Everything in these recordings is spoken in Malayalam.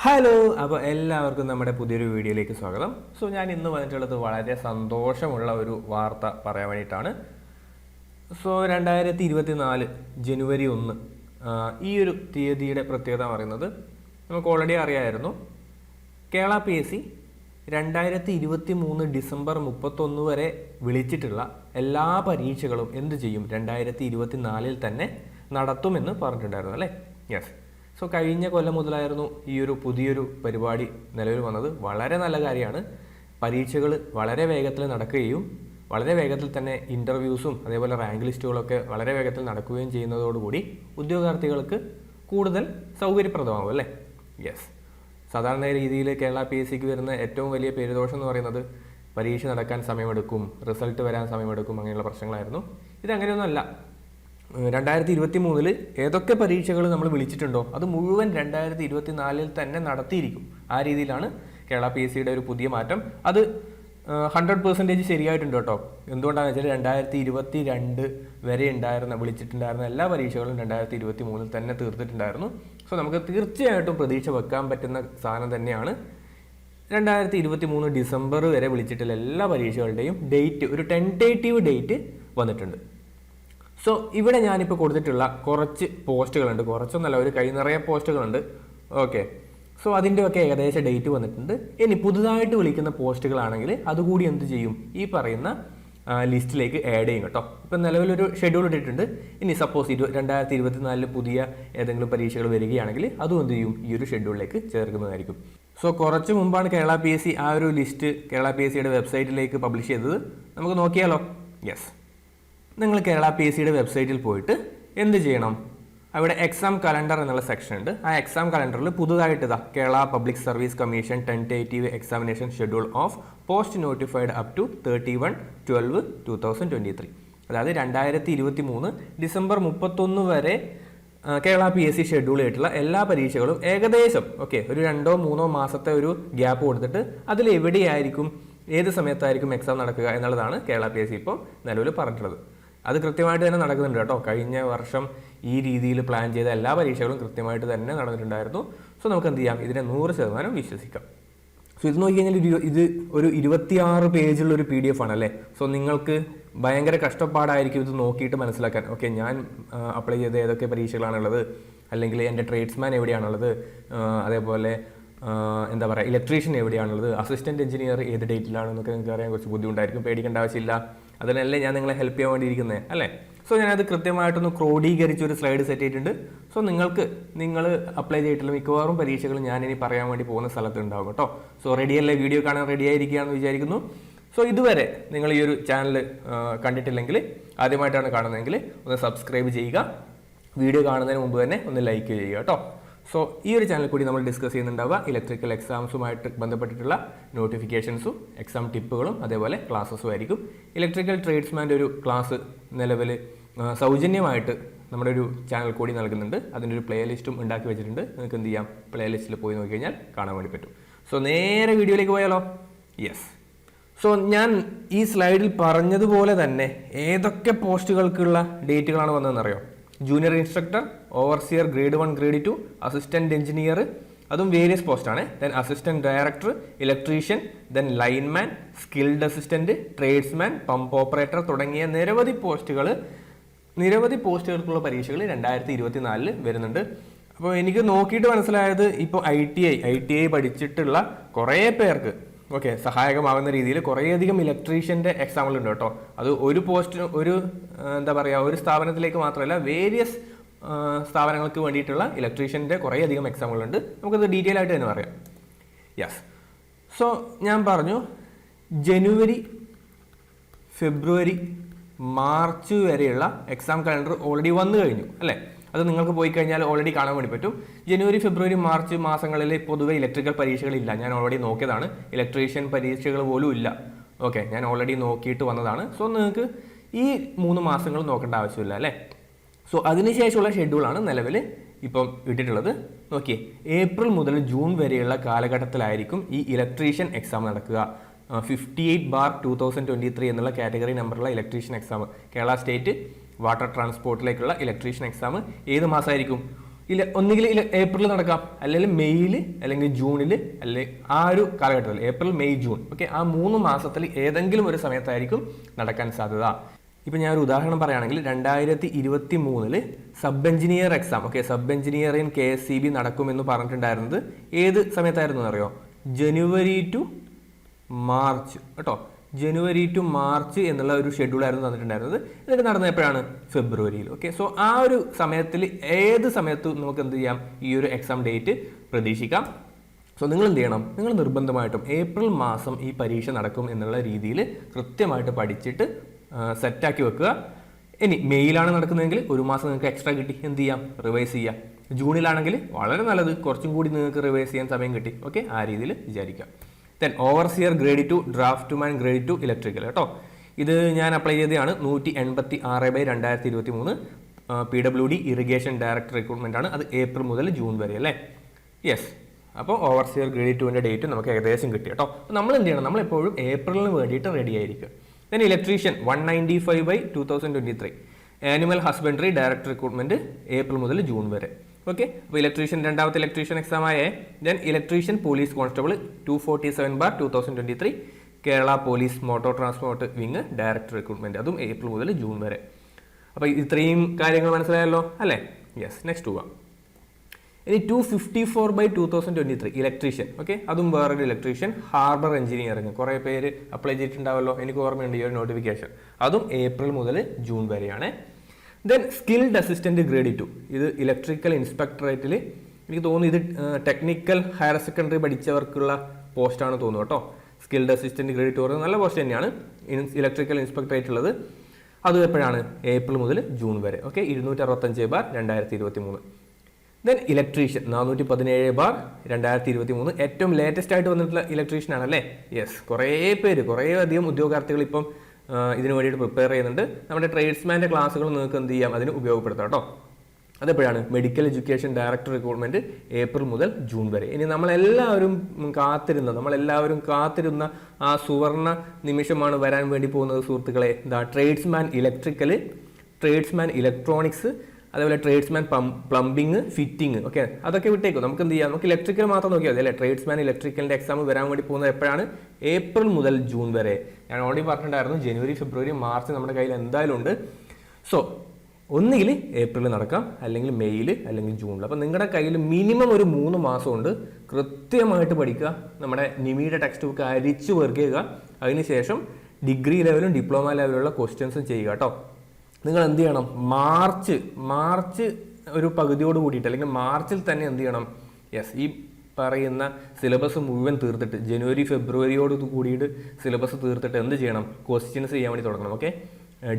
ഹലോ, അപ്പോൾ എല്ലാവർക്കും നമ്മുടെ പുതിയൊരു വീഡിയോയിലേക്ക് സ്വാഗതം. ഞാൻ ഇന്ന് വന്നിട്ടുള്ളത് വളരെ സന്തോഷമുള്ള ഒരു വാർത്ത പറയാൻ വേണ്ടിയിട്ടാണ്. 2024 ജനുവരി 1 ഈ ഒരു തീയതിയുടെ പ്രത്യേകത പറയുന്നത് നമുക്ക് ഓൾറെഡി അറിയാമായിരുന്നു. കേരള PSC 2023 ഡിസംബർ 31 വരെ വിളിച്ചിട്ടുള്ള എല്ലാ പരീക്ഷകളും എന്ത് ചെയ്യും, 2024 തന്നെ നടത്തുമെന്ന് പറഞ്ഞിട്ടുണ്ടായിരുന്നു അല്ലേ? യെസ്. കഴിഞ്ഞ കൊല്ലം മുതലായിരുന്നു ഈ ഒരു പുതിയൊരു പരിപാടി നിലവിൽ വന്നത്. വളരെ നല്ല കാര്യമാണ്. പരീക്ഷകൾ വളരെ വേഗത്തിൽ നടക്കുകയും വളരെ വേഗത്തിൽ തന്നെ ഇൻ്റർവ്യൂസും അതേപോലെ റാങ്ക് ലിസ്റ്റുകളൊക്കെ വളരെ വേഗത്തിൽ നടക്കുകയും ചെയ്യുന്നതോടുകൂടി ഉദ്യോഗാർത്ഥികൾക്ക് കൂടുതൽ സൗകര്യപ്രദമാകും അല്ലേ? യെസ്. സാധാരണ രീതിയിൽ കേരള PSCക്ക് വരുന്ന ഏറ്റവും വലിയ പേരുദോഷം എന്ന് പറയുന്നത് പരീക്ഷ നടക്കാൻ സമയമെടുക്കും, റിസൾട്ട് വരാൻ സമയമെടുക്കും, അങ്ങനെയുള്ള പ്രശ്നങ്ങളായിരുന്നു. ഇതങ്ങനെയൊന്നുമല്ല. 2023 ഏതൊക്കെ പരീക്ഷകൾ നമ്മൾ വിളിച്ചിട്ടുണ്ടോ അത് മുഴുവൻ 2024 തന്നെ നടത്തിയിരിക്കും. ആ രീതിയിലാണ് കേരള PSCയുടെ ഒരു പുതിയ മാറ്റം. അത് 100% ശരിയായിട്ടുണ്ട് കേട്ടോ. എന്തുകൊണ്ടാണെന്ന് വെച്ചാൽ 2022 വരെ വിളിച്ചിട്ടുണ്ടായിരുന്ന എല്ലാ പരീക്ഷകളും 2023 തന്നെ തീർത്തിട്ടുണ്ടായിരുന്നു. നമുക്ക് തീർച്ചയായിട്ടും പ്രതീക്ഷ വെക്കാൻ പറ്റുന്ന സാധനം തന്നെയാണ്. 2023 ഡിസംബർ വരെ വിളിച്ചിട്ടുള്ള എല്ലാ പരീക്ഷകളുടെയും ഡേറ്റ്, ഒരു ടെൻറ്റേറ്റീവ് ഡേറ്റ് വന്നിട്ടുണ്ട്. ഇവിടെ ഞാനിപ്പോൾ കൊടുത്തിട്ടുള്ള കുറച്ച് പോസ്റ്റുകളുണ്ട്, കുറച്ചൊന്നല്ല, ഒരു കൈ നിറയെ പോസ്റ്റുകളുണ്ട്. ഓക്കെ, അതിൻ്റെയൊക്കെ ഏകദേശം ഡേറ്റ് വന്നിട്ടുണ്ട്. ഇനി പുതുതായിട്ട് വിളിക്കുന്ന പോസ്റ്റുകളാണെങ്കിൽ അതുകൂടി എന്ത് ചെയ്യും, ഈ പറയുന്ന ലിസ്റ്റിലേക്ക് ആഡ് ചെയ്യും കേട്ടോ. ഇപ്പം നിലവിലൊരു ഷെഡ്യൂൾ ഇട്ടിട്ടുണ്ട്. ഇനി സപ്പോസ് 2024 പുതിയ ഏതെങ്കിലും പരീക്ഷകൾ വരികയാണെങ്കിൽ അതും എന്ത് ചെയ്യും, ഈ ഒരു ഷെഡ്യൂളിലേക്ക് ചേർക്കുന്നതായിരിക്കും. കുറച്ച് മുമ്പാണ് കേരള PSC ആ ഒരു ലിസ്റ്റ് കേരള PSCയുടെ വെബ്സൈറ്റിലേക്ക് പബ്ലിഷ് ചെയ്തത്. നമുക്ക് നോക്കിയാലോ? യെസ്. നിങ്ങൾ കേരള PSCയുടെ വെബ്സൈറ്റിൽ പോയിട്ട് എന്ത് ചെയ്യണം, അവിടെ എക്സാം കലണ്ടർ എന്നുള്ള സെക്ഷൻ ഉണ്ട്. ആ എക്സാം കലണ്ടറിൽ പുതുതായിട്ട് Kerala public service commission tentative examination schedule of post notified up to 31/12/2023, അതായത് 2023 ഡിസംബർ 31 വരെ കേരള PSC ഷെഡ്യൂൾ ചെയ്തിട്ടുള്ള എല്ലാ പരീക്ഷകളും ഏകദേശം ഒരു 2-3 മാസത്തെ ഒരു ഗ്യാപ്പ് കൊടുത്തിട്ട് അതിൽ എവിടെയായിരിക്കും, ഏത് സമയത്തായിരിക്കും എക്സാം നടക്കുക എന്നുള്ളതാണ് കേരള PSC ഇപ്പോൾ നിലവിൽ പറഞ്ഞിട്ടുള്ളത്. അത് കൃത്യമായിട്ട് തന്നെ നടക്കുന്നുണ്ട് കേട്ടോ. കഴിഞ്ഞ വർഷം ഈ രീതിയിൽ പ്ലാൻ ചെയ്ത എല്ലാ പരീക്ഷകളും കൃത്യമായിട്ട് തന്നെ നടന്നിട്ടുണ്ടായിരുന്നു. നമുക്ക് എന്ത് ചെയ്യാം, ഇതിനെ 100% വിശ്വസിക്കാം. ഇത് നോക്കിക്കഴിഞ്ഞാൽ ഇത് ഒരു 26 പേജുള്ള ഒരു PDF ആണ് അല്ലേ? നിങ്ങൾക്ക് ഭയങ്കര കഷ്ടപ്പാടായിരിക്കും ഇത് നോക്കിയിട്ട് മനസ്സിലാക്കാൻ. ഞാൻ അപ്ലൈ ചെയ്ത ഏതൊക്കെ പരീക്ഷകളാണുള്ളത്, അല്ലെങ്കിൽ എൻ്റെ ട്രേഡ്സ്മാൻ എവിടെയാണുള്ളത്, അതേപോലെ എന്താ പറയുക, ഇലക്ട്രീഷ്യൻ എവിടെയാണുള്ളത്, അസിസ്റ്റന്റ് എഞ്ചിനീയർ ഏത് ഡേറ്റിലാണെന്നൊക്കെ നിങ്ങൾക്ക് അറിയാൻ കുറച്ച് ബുദ്ധിമുട്ടായിരിക്കും. പേടിക്കേണ്ട ആവശ്യമില്ല, അതിനല്ലേ ഞാൻ നിങ്ങളെ ഹെൽപ്പ് ചെയ്യാൻ വേണ്ടിയിരിക്കുന്നത് അല്ലേ? ഞാനത് കൃത്യമായിട്ടൊന്ന് ക്രോഡീകരിച്ച് ഒരു സ്ലൈഡ് സെറ്റ് ചെയ്തിട്ടുണ്ട്. നിങ്ങൾ അപ്ലൈ ചെയ്തിട്ടുള്ള മിക്കവാറും പരീക്ഷകൾ ഞാനിനി പറയാൻ വേണ്ടി പോകുന്ന സ്ഥലത്ത് ഉണ്ടാവും കേട്ടോ. റെഡിയല്ലേ? വീഡിയോ കാണാൻ റെഡി ആയിരിക്കുകയാണെന്ന് വിചാരിക്കുന്നു. ഇതുവരെ നിങ്ങൾ ഈ ഒരു ചാനൽ കണ്ടിട്ടില്ലെങ്കിൽ, ആദ്യമായിട്ടാണ് കാണുന്നതെങ്കിൽ ഒന്ന് സബ്സ്ക്രൈബ് ചെയ്യുക. വീഡിയോ കാണുന്നതിന് മുമ്പ് തന്നെ ഒന്ന് ലൈക്ക് ചെയ്യുക കേട്ടോ. ഈ ഒരു ചാനൽ കൂടി നമ്മൾ ഡിസ്കസ് ചെയ്യുന്നുണ്ടാവുക ഇലക്ട്രിക്കൽ എക്സാംസുമായിട്ട് ബന്ധപ്പെട്ടിട്ടുള്ള നോട്ടിഫിക്കേഷൻസും എക്സാം ടിപ്പുകളും അതേപോലെ ക്ലാസ്സസും ആയിരിക്കും. ഇലക്ട്രിക്കൽ ട്രേഡ്സ്മാൻ്റെ ഒരു ക്ലാസ് നിലവിൽ സൗജന്യമായിട്ട് നമ്മുടെ ഒരു ചാനൽ കൂടി നൽകുന്നുണ്ട്. അതിൻ്റെ ഒരു പ്ലേ ലിസ്റ്റും ഉണ്ടാക്കി വെച്ചിട്ടുണ്ട്. നിങ്ങൾക്ക് എന്ത് ചെയ്യാം, പ്ലേ ലിസ്റ്റിൽ പോയി നോക്കി കഴിഞ്ഞാൽ കാണാൻ വേണ്ടി പറ്റും. നേരെ വീഡിയോയിലേക്ക് പോയാലോ? യെസ്. ഞാൻ ഈ സ്ലൈഡിൽ പറഞ്ഞതുപോലെ തന്നെ ഏതൊക്കെ പോസ്റ്റുകൾക്കുള്ള ഡേറ്റുകളാണ് വന്നതെന്നറിയോ? Junior instructor, overseer grade 1 grade 2, assistant engineer, അതും വേരിയസ് പോസ്റ്റാണ്. Then assistant director, electrician, then lineman, skilled assistant, tradesman, pump operator തുടങ്ങിയ നിരവധി പോസ്റ്റുകൾക്കുള്ള പരീക്ഷകൾ 2024 വരുന്നുണ്ട്. അപ്പോൾ എനിക്ക് നോക്കിയിട്ട് മനസ്സിലായത്, ഇപ്പോൾ ITI പഠിച്ചിട്ടുള്ള കുറേ പേർക്ക് സഹായകമാകുന്ന രീതിയിൽ കുറേയധികം ഇലക്ട്രീഷ്യൻ്റെ എക്സാമുകളുണ്ട് കേട്ടോ. അത് ഒരു പോസ്റ്റിന് ഒരു ഒരു സ്ഥാപനത്തിലേക്ക് മാത്രമല്ല, വേരിയസ് സ്ഥാപനങ്ങൾക്ക് വേണ്ടിയിട്ടുള്ള ഇലക്ട്രീഷ്യൻ്റെ കുറേയധികം എക്സാമുകളുണ്ട്. നമുക്കത് ഡീറ്റെയിൽ ആയിട്ട് തന്നെ പറയാം. യെസ്. ഞാൻ പറഞ്ഞു, ജനുവരി, ഫെബ്രുവരി, മാർച്ച് വരെയുള്ള എക്സാം കലണ്ടർ ഓൾറെഡി വന്നു കഴിഞ്ഞു അല്ലേ? അത് നിങ്ങൾക്ക് പോയി കഴിഞ്ഞാൽ ഓൾറെഡി കാണാൻ വേണ്ടി പറ്റും. ജനുവരി, ഫെബ്രുവരി, മാർച്ച് മാസങ്ങളിൽ പൊതുവെ ഇലക്ട്രിക്കൽ പരീക്ഷകളില്ല. ഞാൻ ഓൾറെഡി നോക്കിയതാണ്. ഇലക്ട്രീഷ്യൻ പരീക്ഷകൾ പോലും ഇല്ല. ഞാൻ ഓൾറെഡി നോക്കിയിട്ട് വന്നതാണ്. നിങ്ങൾക്ക് ഈ 3 മാസങ്ങൾ നോക്കേണ്ട ആവശ്യമില്ല അല്ലേ? അതിനുശേഷമുള്ള ഷെഡ്യൂളാണ് നിലവിൽ ഇപ്പം ഇട്ടിട്ടുള്ളത്. നോക്കിയേ, ഏപ്രിൽ മുതൽ ജൂൺ വരെയുള്ള കാലഘട്ടത്തിലായിരിക്കും ഈ ഇലക്ട്രീഷ്യൻ എക്സാം നടക്കുക. 58/2023 എന്നുള്ള കാറ്റഗറി നമ്പറുള്ള electrician exam, Kerala state water ട്രാൻസ്പോർട്ടിലേക്കുള്ള ഇലക്ട്രീഷ്യൻ എക്സാം ഏത് മാസമായിരിക്കും? ഒന്നുകിൽ ഏപ്രിൽ നടക്കാം, അല്ലെങ്കിൽ മെയ്യിൽ, അല്ലെങ്കിൽ ജൂണിൽ, അല്ലെങ്കിൽ ആ ഒരു കാലഘട്ടത്തിൽ ഏപ്രിൽ മെയ് ജൂൺ ഓക്കെ, ആ 3 മാസത്തിൽ ഏതെങ്കിലും ഒരു സമയത്തായിരിക്കും നടക്കാൻ സാധ്യത. ഇപ്പം ഞാൻ ഒരു ഉദാഹരണം പറയുകയാണെങ്കിൽ 2023 sub engineer exam okay, sub engineer in KSEB നടക്കുമെന്ന് പറഞ്ഞിട്ടുണ്ടായിരുന്നത് ഏത് സമയത്തായിരുന്നു അറിയോ? ജനുവരി ടു മാർച്ച് കേട്ടോ, ജനുവരി ടു മാർച്ച് എന്നുള്ള ഒരു ഷെഡ്യൂളായിരുന്നു തന്നിട്ടുണ്ടായിരുന്നത്. എന്നിട്ട് നടന്നത് എപ്പോഴാണ്? ഫെബ്രുവരിയിൽ ഓക്കെ. സോ ആ ഒരു സമയത്തിൽ ഏത് സമയത്തും നമുക്ക് എന്ത് ചെയ്യാം? ഈ ഒരു എക്സാം ഡേറ്റ് പ്രതീക്ഷിക്കാം. സോ നിങ്ങൾ എന്ത് ചെയ്യണം? നിങ്ങൾ നിർബന്ധമായിട്ടും ഏപ്രിൽ മാസം ഈ പരീക്ഷ നടക്കും എന്നുള്ള രീതിയിൽ കൃത്യമായിട്ട് പഠിച്ചിട്ട് സെറ്റാക്കി വെക്കുക. ഇനി മെയ്യിലാണ് നടക്കുന്നതെങ്കിൽ ഒരു മാസം നിങ്ങൾക്ക് എക്സ്ട്രാ കിട്ടി, എന്ത് ചെയ്യാം? റിവൈസ് ചെയ്യാം. ജൂണിലാണെങ്കിൽ വളരെ നല്ലത്, കുറച്ചും കൂടി നിങ്ങൾക്ക് റിവൈസ് ചെയ്യാൻ സമയം കിട്ടി ഓക്കെ, ആ രീതിയിൽ വിചാരിക്കാം. Then overseer grade 2 draughtsman grade 2 electrical കേട്ടോ. ഇത് ഞാൻ അപ്ലൈ ചെയ്തതാണ്. 186/2023 PWD ഇറിഗേഷൻ ഡയറക്ടർ റിക്രൂട്ട്മെന്റ് ആണ്. അത് ഏപ്രിൽ മുതൽ ജൂൺ വരെ അല്ലേ? യെസ്. അപ്പോൾ ഓവർസിയർ ഗ്രേഡ് 2ന്റെ ഡേറ്റ് നമുക്ക് ഏകദേശം കിട്ടി കേട്ടോ. അപ്പോൾ നമ്മൾ എന്ത് ചെയ്യണം? നമ്മളെപ്പോഴും ഏപ്രിലിന് വേണ്ടിയിട്ട് റെഡി ആയിരിക്കും. Then electrician 195/2023 animal husbandry director recruitment April മുതൽ ജൂൺ വരെ ഓക്കെ. അപ്പോൾ ഇലക്ട്രീഷ്യൻ രണ്ടാമത്തെ ഇലക്ട്രീഷ്യൻ എക്സാം ആയേ. Then electrician police constable 247/2023 Kerala police motor transport wing director recruitment, അതും ഏപ്രിൽ മുതൽ ജൂൺ വരെ. അപ്പോൾ ഇത്രയും കാര്യങ്ങൾ മനസ്സിലായല്ലോ അല്ലേ? യെസ്. നെക്സ്റ്റ് പോവാം. ഇനി 254/2023 ഇലക്ട്രീഷ്യൻ ഓക്കെ, അതും വേറൊരു ഇലക്ട്രീഷ്യൻ ഹാർബർ എഞ്ചിനീയറിംഗ്. കുറേ പേര് അപ്ലൈ ചെയ്തിട്ടുണ്ടാവല്ലോ, എനിക്ക് ഓർമ്മയുണ്ട് ഈ ഒരു നോട്ടിഫിക്കേഷൻ. അതും ഏപ്രിൽ മുതൽ ജൂൺ വരെയാണ്. ദെൻ സ്കിൽഡ് അസിസ്റ്റന്റ് ഗ്രേഡ് 2 ഇത് ഇലക്ട്രിക്കൽ ഇൻസ്പെക്ടറേറ്റിൽ എനിക്ക് തോന്നുന്നു ഇത് ടെക്നിക്കൽ ഹയർ സെക്കൻഡറി പഠിച്ചവർക്കുള്ള പോസ്റ്റാണ് തോന്നുന്നു കേട്ടോ. സ്കിൽഡ് അസിസ്റ്റന്റ് ഗ്രേഡ് 2 പറയുന്നത് നല്ല പോസ്റ്റ് തന്നെയാണ്. ഇലക്ട്രിക്കൽ ഇൻസ്പെക്ടറേറ്റ് ഉള്ളത് അത് എപ്പോഴാണ്? ഏപ്രിൽ മുതൽ ജൂൺ വരെ ഓക്കെ. 265/2023. ദെൻ ഇലക്ട്രീഷ്യൻ 417/2023 ഏറ്റവും ലേറ്റസ്റ്റ് ആയിട്ട് വന്നിട്ടുള്ള ഇലക്ട്രീഷ്യൻ ആണല്ലേ? യെസ്. കുറേ അധികം ഉദ്യോഗാർത്ഥികൾ ഇപ്പം ഇതിനു വേണ്ടിയിട്ട് പ്രിപ്പയർ ചെയ്യുന്നുണ്ട്. നമ്മുടെ ട്രേഡ്സ്മാൻ്റെ ക്ലാസ്സുകൾ നിങ്ങൾക്ക് എന്ത് ചെയ്യാം? അതിന് ഉപയോഗപ്പെടുത്താം കേട്ടോ. അതെപ്പോഴാണ്? Medical education director recruitment April മുതൽ ജൂൺ വരെ. ഇനി നമ്മളെല്ലാവരും കാത്തിരുന്ന ആ സുവർണ നിമിഷമാണ് വരാൻ വേണ്ടി പോകുന്നത് സുഹൃത്തുക്കളെ. ട്രേഡ്സ്മാൻ ഇലക്ട്രിക്കൽ, ട്രേഡ്സ്മാൻ ഇലക്ട്രോണിക്സ്, അതേപോലെ ട്രേഡ്സ്മാൻ പ്ലംബിങ്, ഫിറ്റിംഗ് ഓക്കെ. അതൊക്കെ വിട്ടേക്കും. നമുക്ക് എന്ത് ചെയ്യാം? നമുക്ക് ഇലക്ട്രിക്കൽ മാത്രം നോക്കിയാൽ മതി അല്ലേ? ട്രേഡ്സ്മാൻ ഇലക്ട്രിക്കലിന്റെ എക്സാം വരാൻ വേണ്ടി പോകുന്നത് എപ്പോഴാണ്? ഏപ്രിൽ മുതൽ ജൂൺ വരെ. ഞാൻ ഓൾറെഡി പറഞ്ഞിട്ടുണ്ടായിരുന്നു ജനുവരി, ഫെബ്രുവരി, മാർച്ച് നമ്മുടെ കയ്യിൽ എന്തായാലും ഉണ്ട്. സോ ഒന്നുകിൽ ഏപ്രിൽ നടക്കാം, അല്ലെങ്കിൽ മെയ്യിൽ, അല്ലെങ്കിൽ ജൂണിൽ. അപ്പം നിങ്ങളുടെ കയ്യിൽ മിനിമം ഒരു 3 മാസം ഉണ്ട്. കൃത്യമായിട്ട് പഠിക്കുക. നമ്മുടെ നിമിയുടെ ടെക്സ്റ്റ് ബുക്ക് അരിച്ചു പെറുക്കുക. അതിനുശേഷം ഡിഗ്രി ലെവലും ഡിപ്ലോമ ലെവലുള്ള ക്വസ്റ്റ്യൻസും ചെയ്യുക കേട്ടോ. നിങ്ങൾ എന്ത് ചെയ്യണം? മാർച്ച് ഒരു പകുതിയോട് കൂടിയിട്ട്, അല്ലെങ്കിൽ മാർച്ചിൽ തന്നെ എന്ത് ചെയ്യണം? യെസ്, ഈ പറയുന്ന സിലബസ് മുഴുവൻ തീർത്തിട്ട് ജനുവരി ഫെബ്രുവരിയോട് കൂടിയിട്ട് സിലബസ് തീർത്തിട്ട് എന്ത് ചെയ്യണം? ക്വസ്റ്റ്യൻസ് ചെയ്യാൻ വേണ്ടി തുടങ്ങണം ഓക്കെ.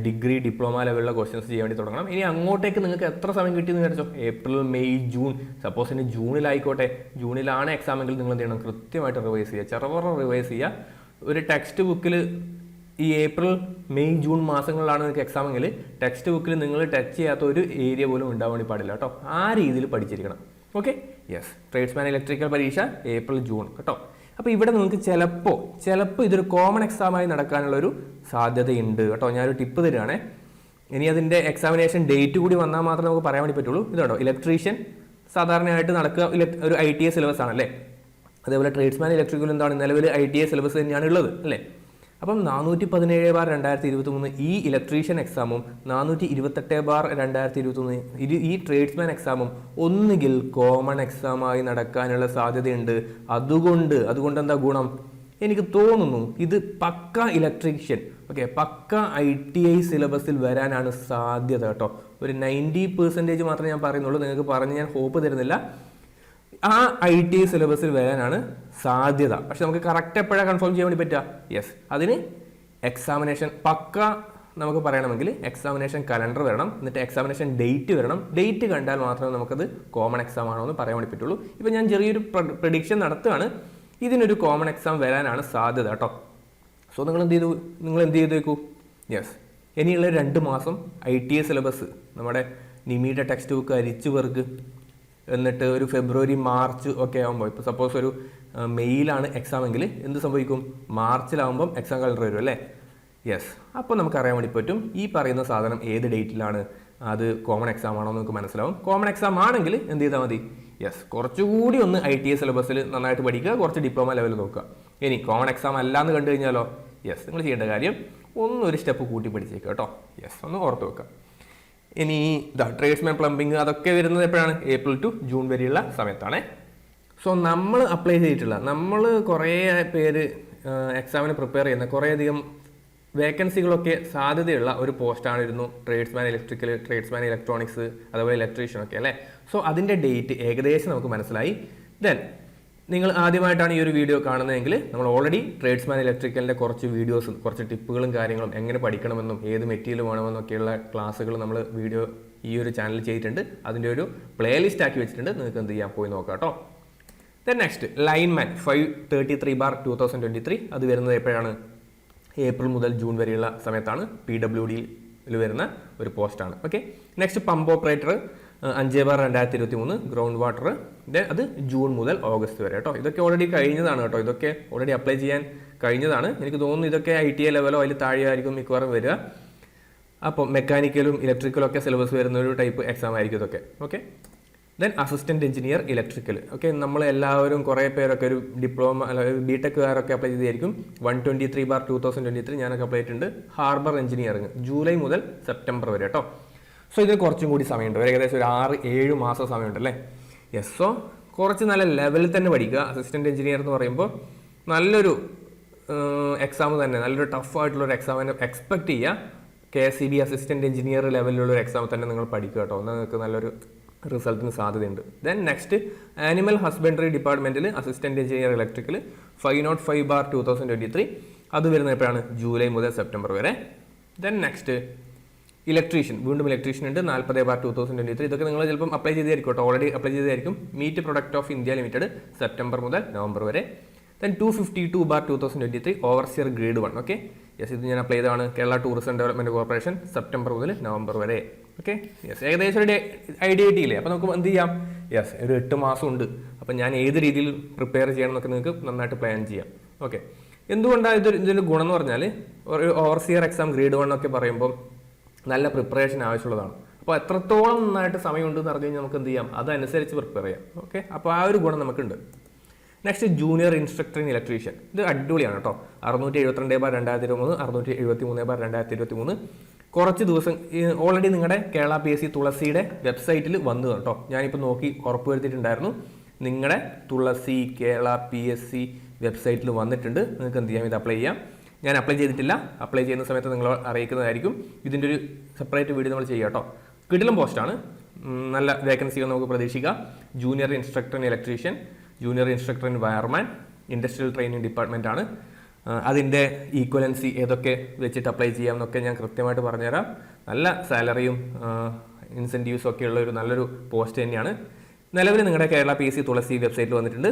ഡിഗ്രി ഡിപ്ലോമ ലെവലിലുള്ള ക്വസ്റ്റ്യൻസ് ചെയ്യാൻ വേണ്ടി തുടങ്ങണം. ഇനി അങ്ങോട്ടേക്ക് നിങ്ങൾക്ക് എത്ര സമയം കിട്ടിയെന്ന് വിചാരിച്ചോ? April, May, June. സപ്പോസ് ഇനി ജൂണിലായിക്കോട്ടെ, ജൂണിലാണ് എക്സാം എങ്കിൽ നിങ്ങൾ എന്ത് ചെയ്യണം? കൃത്യമായിട്ട് റിവൈസ് ചെയ്യുക, റിവൈസ് ചെയ്യുക. ഒരു ടെക്സ്റ്റ് ബുക്കിൽ ഈ ഏപ്രിൽ, മെയ്, ജൂൺ മാസങ്ങളിലാണ് നിങ്ങൾക്ക് എക്സാം എങ്കിൽ ടെക്സ്റ്റ് ബുക്കിൽ നിങ്ങൾ ടച്ച് ചെയ്യാത്ത ഒരു ഏരിയ പോലും ഉണ്ടാവാൻ വേണ്ടി പാടില്ല കേട്ടോ. ആ രീതിയിൽ പഠിച്ചിരിക്കണം ഓക്കെ. യെസ്. ട്രേഡ്സ്മാൻ ഇലക്ട്രിക്കൽ പരീക്ഷ ഏപ്രിൽ, ജൂൺ കേട്ടോ. അപ്പോൾ ഇവിടെ നിങ്ങൾക്ക് ചിലപ്പോൾ ഇതൊരു കോമൺ എക്സാമായി നടക്കാനുള്ളൊരു സാധ്യതയുണ്ട് കേട്ടോ. ഞാനൊരു ടിപ്പ് തരികയാണേ. ഇനി അതിൻ്റെ എക്സാമിനേഷൻ ഡേറ്റ് കൂടി വന്നാൽ മാത്രമേ നമുക്ക് പറയാൻ വേണ്ടി പറ്റുള്ളൂ. ഇതാണോ ഇലക്ട്രീഷ്യൻ സാധാരണയായിട്ട് നടക്കുക ഒരു ITA സിലബസ് ആണല്ലേ. അതേപോലെ ട്രേഡ്സ്മാൻ ഇലക്ട്രിക്കൽ എന്താണ്? നിലവിൽ ITA സിലബസ് തന്നെയാണ് ഉള്ളത് അല്ലേ. അപ്പം 417/2023 ഈ ഇലക്ട്രീഷ്യൻ എക്സാമും 428/2023 ഈ ട്രേഡ്സ്മാൻ എക്സാമും ഒന്നുകിൽ കോമൺ എക്സാമായി നടക്കാനുള്ള സാധ്യതയുണ്ട്. അതുകൊണ്ട് എന്താ ഗുണം? എനിക്ക് തോന്നുന്നു ഇത് പക്ക ഇലക്ട്രീഷ്യൻ ഓക്കെ, പക്ക ITI സിലബസിൽ വരാനാണ് സാധ്യത കേട്ടോ. ഒരു 90% മാത്രമേ ഞാൻ പറയുന്നുള്ളൂ. നിങ്ങൾക്ക് പറഞ്ഞ് ഞാൻ ഹോപ്പ് തരുന്നില്ല. ആ ITI സിലബസിൽ വരാനാണ് സാധ്യത. പക്ഷെ നമുക്ക് കറക്റ്റ് എപ്പോഴാണ് കൺഫേം ചെയ്യാൻ വേണ്ടി പറ്റുക? യെസ്, അതിന് എക്സാമിനേഷൻ പക്ക നമുക്ക് പറയണമെങ്കിൽ എക്സാമിനേഷൻ കലണ്ടർ വരണം, എന്നിട്ട് എക്സാമിനേഷൻ ഡേറ്റ് വരണം. ഡേറ്റ് കണ്ടാൽ മാത്രമേ നമുക്കത് കോമൺ എക്സാം ആണോ എന്ന് പറയാൻ വേണ്ടി പറ്റുള്ളൂ. ഇപ്പം ഞാൻ ചെറിയൊരു പ്രഡിക്ഷൻ നടത്തുകയാണ്. ഇതിനൊരു കോമൺ എക്സാം വരാനാണ് സാധ്യത കേട്ടോ. സോ നിങ്ങൾ എന്ത് ചെയ്തേക്കൂ? യെസ്, ഇനിയുള്ള 2 മാസം ITA സിലബസ് നമ്മുടെ നിമിയുടെ ടെക്സ്റ്റ് ബുക്ക് അരിച്ചു പെറുക്ക്. എന്നിട്ട് ഒരു ഫെബ്രുവരി, മാർച്ച് ഒക്കെ ആകുമ്പോൾ, ഇപ്പോൾ സപ്പോസ് ഒരു മെയ്യിലാണ് എക്സാം എങ്കിൽ എന്ത് സംഭവിക്കും? മാർച്ചിലാകുമ്പം എക്സാം കലണ്ടർ വരും അല്ലേ. യെസ്, അപ്പോൾ നമുക്ക് അറിയാൻ വേണ്ടി പറ്റും ഈ പറയുന്ന സാധനം ഏത് ഡേറ്റിലാണ് അത് കോമൺ എക്സാം ആണോ എന്ന് നിങ്ങൾക്ക് മനസ്സിലാവും. കോമൺ എക്സാം ആണെങ്കിൽ എന്ത് ചെയ്താൽ മതി, യെസ് കുറച്ചുകൂടി ഒന്ന് ITS സിലബസിൽ നന്നായിട്ട് പഠിക്കുക, കുറച്ച് ഡിപ്ലോമ ലെവൽ നോക്കുക. ഇനി കോമൺ എക്സാം അല്ല എന്ന് കണ്ടു കഴിഞ്ഞാലോ, യെസ് നിങ്ങൾ ചെയ്യേണ്ട കാര്യം ഒന്നൊരു സ്റ്റെപ്പ് കൂട്ടി പഠിച്ചേക്കുക കേട്ടോ. യെസ് ഒന്ന് ഓർത്ത് വെക്കുക. ഇനി ട്രേഡ്സ്മാൻ പ്ലംബിങ് അതൊക്കെ വരുന്നത് എപ്പോഴാണ്, ഏപ്രിൽ ടു ജൂൺ വരെയുള്ള സമയത്താണ്. സോ നമ്മൾ അപ്ലൈ ചെയ്തിട്ടുള്ള, നമ്മൾ കുറേ പേര് എക്സാമിന് പ്രിപ്പയർ ചെയ്യുന്ന കുറേയധികം വേക്കൻസികളൊക്കെ സാധ്യതയുള്ള ഒരു പോസ്റ്റാണിരുന്നു ട്രേഡ്സ്മാൻ ഇലക്ട്രിക്കൽ, ട്രേഡ്സ്മാൻ ഇലക്ട്രോണിക്സ്, അതുപോലെ ഇലക്ട്രീഷ്യൻ ഒക്കെ അല്ലേ. സോ അതിൻ്റെ ഡേറ്റ് ഏകദേശം നമുക്ക് മനസ്സിലായി. ദെൻ നിങ്ങൾ ആദ്യമായിട്ടാണ് ഈ ഒരു വീഡിയോ കാണുന്നതെങ്കിൽ നമ്മൾ ഓൾറെഡി ട്രേഡ്സ്മാൻ ഇലക്ട്രിക്കലിൻ്റെ കുറച്ച് വീഡിയോസും കുറച്ച് ടിപ്പുകളും കാര്യങ്ങളും എങ്ങനെ പഠിക്കണമെന്നും ഏത് മെറ്റീരിയൽ വേണമെന്നൊക്കെയുള്ള ക്ലാസ്സുകൾ നമ്മൾ വീഡിയോ ഈ ഒരു ചാനൽ ചെയ്തിട്ടുണ്ട്. അതിൻ്റെ ഒരു പ്ലേലിസ്റ്റ് ആക്കി വെച്ചിട്ടുണ്ട്, നിങ്ങൾക്ക് എന്ത് ചെയ്യാം പോയി നോക്കാം കേട്ടോ. ദെൻ നെക്സ്റ്റ് ലൈൻമാൻ 533/2023 അത് വരുന്നത് എപ്പോഴാണ്, ഏപ്രിൽ മുതൽ ജൂൺ വരെയുള്ള സമയത്താണ്. PWDയിൽ വരുന്ന ഒരു പോസ്റ്റാണ്. Okay. Next pump operator 5/2023 ground water, അത് ജൂൺ മുതൽ ഓഗസ്റ്റ് വരെ കേട്ടോ. ഇതൊക്കെ ഓൾറെഡി കഴിഞ്ഞതാണ് കേട്ടോ, ഇതൊക്കെ ഓൾറെഡി അപ്ലൈ ചെയ്യാൻ കഴിഞ്ഞതാണ്. എനിക്ക് തോന്നുന്നു ഇതൊക്കെ ITA ലെവലോ അതിൽ താഴെയായിരിക്കും മിക്കവാറും വരിക. അപ്പോൾ മെക്കാനിക്കലും ഇലക്ട്രിക്കലും ഒക്കെ സിലബസ് വരുന്ന ഒരു ടൈപ്പ് എക്സാം ആയിരിക്കും ഇതൊക്കെ. Okay. Then assistant engineer electrical. Okay, നമ്മൾ എല്ലാവരും കുറേ പേരൊക്കെ ഒരു ഡിപ്ലോമ അല്ല BTechകാരൊക്കെ അപ്ലൈ ചെയ്തായിരിക്കും. 123/2023 ഞാനൊക്കെ അപ്ലൈ ചെയ്തിട്ടുണ്ട്. ഹാർബർ എഞ്ചിനീയറിംഗ് ജൂലൈ മുതൽ സെപ്റ്റംബർ വരെ കേട്ടോ. സോ ഇതിന് കുറച്ചും കൂടി സമയമുണ്ട്, ഏകദേശം ഒരു 6-7 മാസം സമയമുണ്ട് അല്ലേ. യെസ്. സോ കുറച്ച് നല്ല ലെവലിൽ തന്നെ പഠിക്കുക. അസിസ്റ്റന്റ് എഞ്ചിനീയർ എന്ന് പറയുമ്പോൾ നല്ലൊരു എക്സാം തന്നെ, നല്ലൊരു ടഫായിട്ടുള്ളൊരു എക്സാം തന്നെ എക്സ്പെക്ട് ചെയ്യുക. KSEB അസിസ്റ്റന്റ് എഞ്ചിനീയർ ലെവലിലുള്ള ഒരു എക്സാം തന്നെ നിങ്ങൾ പഠിക്കുക കേട്ടോ, നിങ്ങൾക്ക് നല്ലൊരു റിസൾട്ടിന് സാധ്യതയുണ്ട്. ദെൻ നെക്സ്റ്റ് ആനിമൽ ഹസ്ബൻഡറി ഡിപ്പാർട്ട്മെന്റിൽ അസിസ്റ്റന്റ് എഞ്ചിനീയർ ഇലക്ട്രിക്കൽ 505/2023 അത് വരുന്നത് എപ്പോഴാണ്, ജൂലൈ മുതൽ സെപ്റ്റംബർ വരെ. ദെൻ നെക്സ്റ്റ് ഇലക്ട്രീഷ്യൻ, വീണ്ടും ഇലക്ട്രീഷ്യൻ ഉണ്ട് 40/2023. ഇതൊക്കെ നിങ്ങൾ ചിലപ്പം അപ്ലൈ ചെയ്തായിരിക്കും കേട്ടോ, ഓൾറെഡി അപ്ലൈ ചെയ്തായിരിക്കും. Meat product of India limited September മുതൽ നവംബർ വരെ. Then 252/2023 overseer grade 1. Okay. Yes, ഇത് ഞാൻ അപ്ലൈ ചെയ്തതാണ്. Kerala tourism development corporation September മുതൽ നവംബർ വരെ. ഓക്കെ. യെസ്, ഏകദേശം ഒരു ഐഡിയ കിട്ടിയില്ലേ. അപ്പോൾ നമുക്ക് എന്ത് ചെയ്യാം, യെസ് ഒരു 8 മാസം ഉണ്ട്. അപ്പം ഞാൻ ഏത് രീതിയിൽ പ്രിപ്പയർ ചെയ്യണം എന്നൊക്കെ നിങ്ങൾക്ക് നന്നായിട്ട് പ്ലാൻ ചെയ്യാം. ഓക്കെ. എന്തുകൊണ്ടാണ് ഇതിൻ്റെ ഗുണം എന്ന് പറഞ്ഞാൽ, ഒരു ഓവർസിയർ എക്സാം ഗ്രേഡ് 1 ഒക്കെ പറയുമ്പോൾ നല്ല പ്രിപ്പറേഷൻ ആവശ്യമുള്ളതാണ്. അപ്പോൾ എത്രത്തോളം നന്നായിട്ട് സമയമുണ്ടെന്ന് പറഞ്ഞു കഴിഞ്ഞാൽ നമുക്ക് എന്ത് ചെയ്യാം, അതനുസരിച്ച് പ്രിപ്പയർ ചെയ്യാം. ഓക്കെ. അപ്പോൾ ആ ഒരു ഗുണം നമുക്കുണ്ട്. Next junior instructor in electrician, ഇത് അടിപൊളിയാണ് കേട്ടോ. 672/2023 673/2023 കുറച്ച് ദിവസം ഓൾറെഡി നിങ്ങളുടെ കേരള PSC തുളസിയുടെ വെബ്സൈറ്റിൽ വന്നു കേട്ടോ. ഞാനിപ്പോൾ നോക്കി ഉറപ്പുവരുത്തിയിട്ടുണ്ടായിരുന്നു, നിങ്ങളുടെ തുളസി കേരള PSC വെബ്സൈറ്റിൽ വന്നിട്ടുണ്ട്. നിങ്ങൾക്ക് എന്ത് ചെയ്യാം, ഇത് അപ്ലൈ ചെയ്യാം. ഞാൻ അപ്ലൈ ചെയ്തിട്ടില്ല, അപ്ലൈ ചെയ്യുന്ന സമയത്ത് നിങ്ങൾ അറിയിക്കുന്നതായിരിക്കും. ഇതിൻ്റെ ഒരു സെപ്പറേറ്റ് വീഡിയോ നമ്മൾ ചെയ്യാം കേട്ടോ. കിടിലം പോസ്റ്റാണ്, നല്ല വേക്കൻസികൾ നമുക്ക് പ്രതീക്ഷിക്കാം. Junior instructor in electrician, junior instructor in wireman, industrial training department ആണ്. അതിൻ്റെ ഈക്വലൻസി ഏതൊക്കെ വെച്ചിട്ട് അപ്ലൈ ചെയ്യാം എന്നൊക്കെ ഞാൻ കൃത്യമായിട്ട് പറഞ്ഞുതരാം. നല്ല സാലറിയും ഇൻസെൻറ്റീവ്സും ഒക്കെ ഉള്ള ഒരു നല്ലൊരു പോസ്റ്റ് തന്നെയാണ്. നിലവിൽ നിങ്ങളുടെ കേരള PSC തുളസി വെബ്സൈറ്റിൽ വന്നിട്ടുണ്ട്,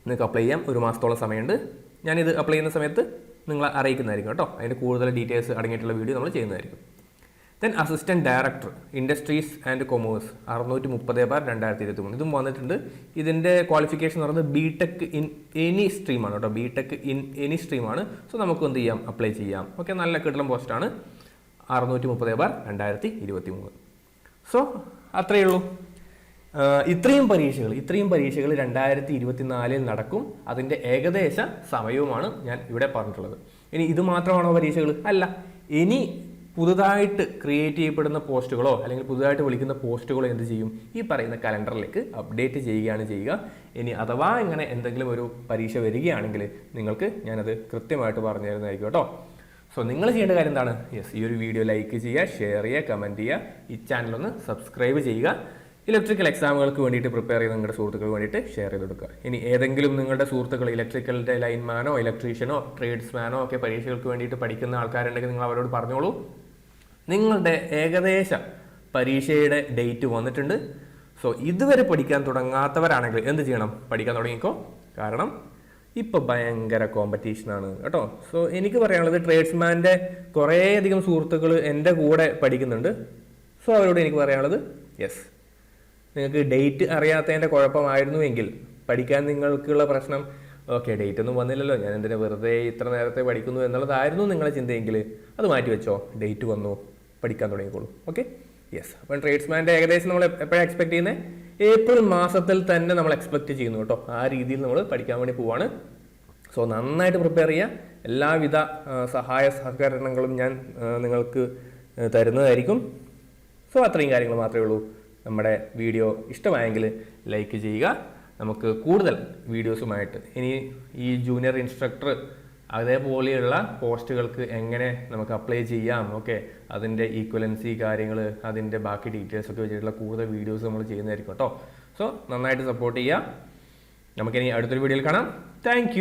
നിങ്ങൾക്ക് അപ്ലൈ ചെയ്യാം. 1 മാസത്തോളം സമയമുണ്ട്. ഞാനിത് അപ്ലൈ ചെയ്യുന്ന സമയത്ത് നിങ്ങളെ അറിയിക്കുന്നതായിരിക്കും കേട്ടോ. അതിൻ്റെ കൂടുതൽ ഡീറ്റെയിൽസ് അടങ്ങിയിട്ടുള്ള വീഡിയോ നമ്മൾ ചെയ്യുന്നതായിരിക്കും. Then assistant director industries and commerce 630/2023 ഇതും വന്നിട്ടുണ്ട്. ഇതിൻ്റെ ക്വാളിഫിക്കേഷൻ എന്ന് പറയുന്നത് BTech ഇൻ എനി സ്ട്രീമാണ് കേട്ടോ, BTech ഇൻ എനി സ്ട്രീമാണ്. സോ നമുക്ക് എന്ത് ചെയ്യാം, അപ്ലൈ ചെയ്യാം. ഓക്കെ, നല്ല കിടലം പോസ്റ്റാണ്. 630/2023. സോ അത്രയേ ഉള്ളൂ. ഇത്രയും പരീക്ഷകൾ 2024 നടക്കും. അതിൻ്റെ ഏകദേശ സമയവുമാണ് ഞാൻ ഇവിടെ പറഞ്ഞിട്ടുള്ളത്. ഇനി ഇത് മാത്രമാണോ പരീക്ഷകൾ? അല്ല. ഇനി പുതുതായിട്ട് ക്രിയേറ്റ് ചെയ്യപ്പെടുന്ന പോസ്റ്റുകളോ അല്ലെങ്കിൽ പുതുതായിട്ട് വിളിക്കുന്ന പോസ്റ്റുകളോ എന്ത് ചെയ്യും, ഈ പറയുന്ന കലണ്ടറിലേക്ക് അപ്ഡേറ്റ് ചെയ്യുകയാണ് ചെയ്യുക. ഇനി അഥവാ ഇങ്ങനെ എന്തെങ്കിലും ഒരു പരീക്ഷ വരികയാണെങ്കിൽ നിങ്ങൾക്ക് ഞാനത് കൃത്യമായിട്ട് പറഞ്ഞു തരുന്നതായിരിക്കും കേട്ടോ. സോ നിങ്ങൾ ചെയ്യേണ്ട കാര്യം എന്താണ്, യെസ് ഈ ഒരു വീഡിയോ ലൈക്ക് ചെയ്യുക, ഷെയർ ചെയ്യുക, കമൻറ്റ് ചെയ്യുക, ഈ ചാനലൊന്ന് സബ്സ്ക്രൈബ് ചെയ്യുക. ഇലക്ട്രിക്കൽ എക്സാമുകൾക്ക് വേണ്ടിയിട്ട് പ്രിപ്പയർ ചെയ്ത് നിങ്ങളുടെ സുഹൃത്തുക്കൾക്ക് വേണ്ടിയിട്ട് ഷെയർ ചെയ്ത് കൊടുക്കുക. ഇനി ഏതെങ്കിലും നിങ്ങളുടെ സുഹൃത്തുക്കൾ ഇലക്ട്രിക്കലിൻ്റെ ലൈൻമാനോ ഇലക്ട്രീഷ്യനോ ട്രേഡ്സ്മാനോ ഒക്കെ പരീക്ഷകൾക്ക് വേണ്ടിയിട്ട് പഠിക്കുന്ന ആൾക്കാരുണ്ടെങ്കിൽ നിങ്ങൾ അവരോട് പറഞ്ഞോളൂ. നിങ്ങളുടെ ഏകദേശ പരീക്ഷയുടെ ഡേറ്റ് വന്നിട്ടുണ്ട്. സോ ഇതുവരെ പഠിക്കാൻ തുടങ്ങാത്തവരാണെങ്കിൽ എന്ത് ചെയ്യണം, പഠിക്കാൻ തുടങ്ങിക്കോ. കാരണം ഇപ്പോൾ ഭയങ്കര കോമ്പറ്റീഷനാണ് കേട്ടോ. സോ എനിക്ക് പറയാനുള്ളത്, ട്രേഡ്സ്മാൻ്റെ കുറേയധികം സുഹൃത്തുക്കൾ എൻ്റെ കൂടെ പഠിക്കുന്നുണ്ട്. സോ അവരോട് എനിക്ക് പറയാനുള്ളത്, യെസ് നിങ്ങൾക്ക് ഡേറ്റ് അറിയാത്തതിൻ്റെ കുഴപ്പമായിരുന്നുവെങ്കിൽ, പഠിക്കാൻ നിങ്ങൾക്കുള്ള പ്രശ്നം ഓക്കെ ഡേറ്റ് ഒന്നും വന്നില്ലല്ലോ, ഞാൻ എന്തിനാ വെറുതെ ഇത്ര നേരത്തെ പഠിക്കുന്നു എന്നുള്ളതായിരുന്നു നിങ്ങളുടെ ചിന്തയെങ്കിൽ അത് മാറ്റി വെച്ചോ. ഡേറ്റ് വന്നു, പഠിക്കാൻ തുടങ്ങിക്കോളൂ. ഓക്കെ, യെസ്, അപ്പം ട്രേഡ്സ്മാൻ്റെ ഏകദേശം നമ്മൾ എപ്പോഴാണ് എക്സ്പെക്ട് ചെയ്യുന്നത്? ഏപ്രിൽ മാസത്തിൽ തന്നെ നമ്മൾ എക്സ്പെക്ട് ചെയ്യുന്നു കേട്ടോ. ആ രീതിയിൽ നമ്മൾ പഠിക്കാൻ വേണ്ടി പോവാണ്. സോ നന്നായിട്ട് പ്രിപ്പയർ ചെയ്യുക. എല്ലാവിധ സഹായ സഹകരണങ്ങളും ഞാൻ നിങ്ങൾക്ക് തരുന്നതായിരിക്കും. സോ അത്രയും കാര്യങ്ങൾ മാത്രമേ ഉള്ളൂ. നമ്മുടെ വീഡിയോ ഇഷ്ടമായെങ്കിൽ ലൈക്ക് ചെയ്യുക. നമുക്ക് കൂടുതൽ വീഡിയോസുമായിട്ട് ഇനി ഈ ജൂനിയർ ഇൻസ്ട്രക്ടർ അതേപോലെയുള്ള പോസ്റ്റുകൾക്ക് എങ്ങനെ നമുക്ക് അപ്ലൈ ചെയ്യാം, ഓക്കെ, അതിൻ്റെ ഈക്വലൻസി കാര്യങ്ങൾ, അതിൻ്റെ ബാക്കി ഡീറ്റെയിൽസ് ഒക്കെ വെച്ചിട്ടുള്ള കൂടുതൽ വീഡിയോസ് നമ്മൾ ചെയ്യുന്നതായിരിക്കും കേട്ടോ. സോ നന്നായിട്ട് സപ്പോർട്ട് ചെയ്യുക. നമുക്കിനി അടുത്തൊരു വീഡിയോയിൽ കാണാം. താങ്ക്